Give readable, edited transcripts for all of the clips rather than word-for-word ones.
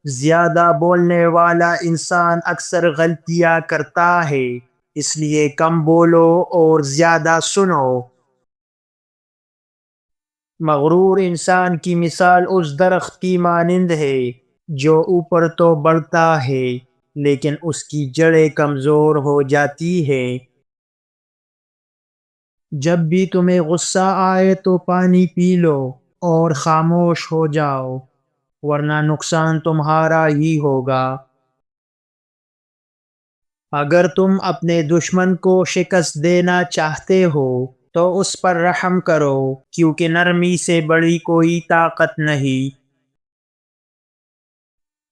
زیادہ بولنے والا انسان اکثر غلطیاں کرتا ہے، اس لیے کم بولو اور زیادہ سنو۔ مغرور انسان کی مثال اس درخت کی مانند ہے جو اوپر تو بڑھتا ہے لیکن اس کی جڑیں کمزور ہو جاتی ہے۔ جب بھی تمہیں غصہ آئے تو پانی پی لو اور خاموش ہو جاؤ، ورنہ نقصان تمہارا ہی ہوگا۔ اگر تم اپنے دشمن کو شکست دینا چاہتے ہو تو اس پر رحم کرو، کیونکہ نرمی سے بڑی کوئی طاقت نہیں۔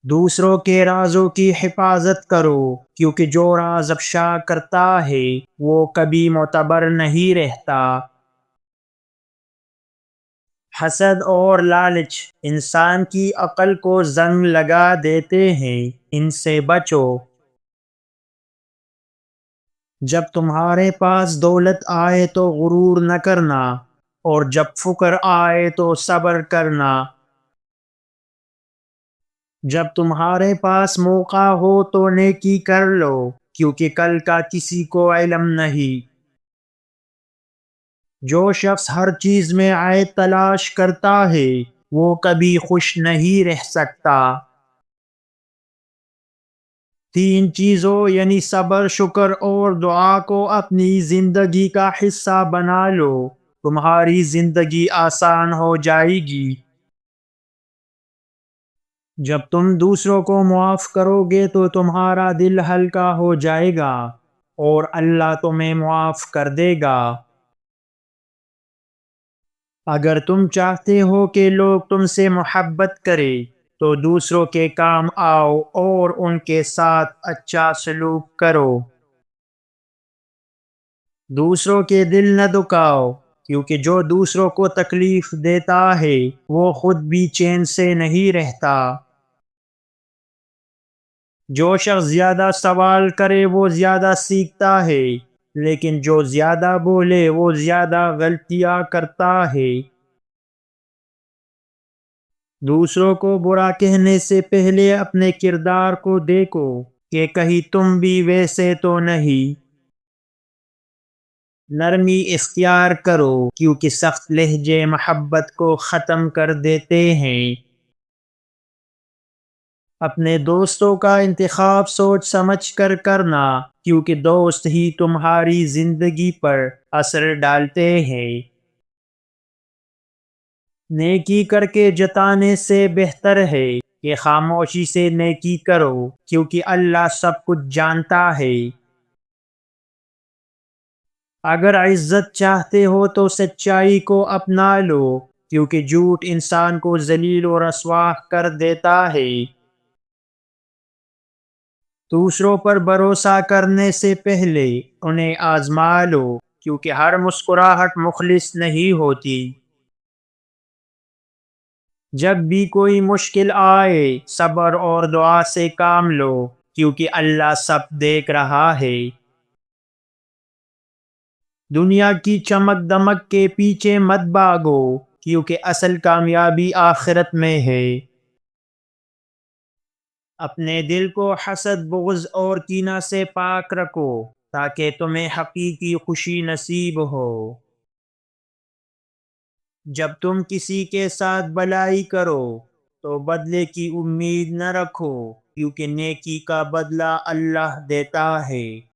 دوسروں کے رازوں کی حفاظت کرو، کیونکہ جو راز افشا کرتا ہے وہ کبھی معتبر نہیں رہتا۔ حسد اور لالچ انسان کی عقل کو زنگ لگا دیتے ہیں، ان سے بچو۔ جب تمہارے پاس دولت آئے تو غرور نہ کرنا، اور جب فقر آئے تو صبر کرنا۔ جب تمہارے پاس موقع ہو تو نیکی کر لو، کیونکہ کل کا کسی کو علم نہیں۔ جو شخص ہر چیز میں عیب تلاش کرتا ہے وہ کبھی خوش نہیں رہ سکتا۔ تین چیزوں یعنی صبر، شکر اور دعا کو اپنی زندگی کا حصہ بنا لو، تمہاری زندگی آسان ہو جائے گی۔ جب تم دوسروں کو معاف کرو گے تو تمہارا دل ہلکا ہو جائے گا اور اللہ تمہیں معاف کر دے گا۔ اگر تم چاہتے ہو کہ لوگ تم سے محبت کریں تو دوسروں کے کام آؤ اور ان کے ساتھ اچھا سلوک کرو۔ دوسروں کے دل نہ دکھاؤ، کیونکہ جو دوسروں کو تکلیف دیتا ہے وہ خود بھی چین سے نہیں رہتا۔ جو شخص زیادہ سوال کرے وہ زیادہ سیکھتا ہے، لیکن جو زیادہ بولے وہ زیادہ غلطیاں کرتا ہے۔ دوسروں کو برا کہنے سے پہلے اپنے کردار کو دیکھو کہ کہیں تم بھی ویسے تو نہیں۔ نرمی اختیار کرو، کیونکہ سخت لہجے محبت کو ختم کر دیتے ہیں۔ اپنے دوستوں کا انتخاب سوچ سمجھ کر کرنا، کیونکہ دوست ہی تمہاری زندگی پر اثر ڈالتے ہیں۔ نیکی کر کے جتانے سے بہتر ہے کہ خاموشی سے نیکی کرو، کیونکہ اللہ سب کچھ جانتا ہے۔ اگر عزت چاہتے ہو تو سچائی کو اپنا لو، کیونکہ جھوٹ انسان کو ذلیل و رسوا کر دیتا ہے۔ دوسروں پر بھروسہ کرنے سے پہلے انہیں آزما لو، کیونکہ ہر مسکراہٹ مخلص نہیں ہوتی۔ جب بھی کوئی مشکل آئے صبر اور دعا سے کام لو، کیونکہ اللہ سب دیکھ رہا ہے۔ دنیا کی چمک دمک کے پیچھے مت بھاگو، کیونکہ اصل کامیابی آخرت میں ہے۔ اپنے دل کو حسد، بغض اور کینہ سے پاک رکھو تاکہ تمہیں حقیقی خوشی نصیب ہو۔ جب تم کسی کے ساتھ بھلائی کرو تو بدلے کی امید نہ رکھو، کیونکہ نیکی کا بدلہ اللہ دیتا ہے۔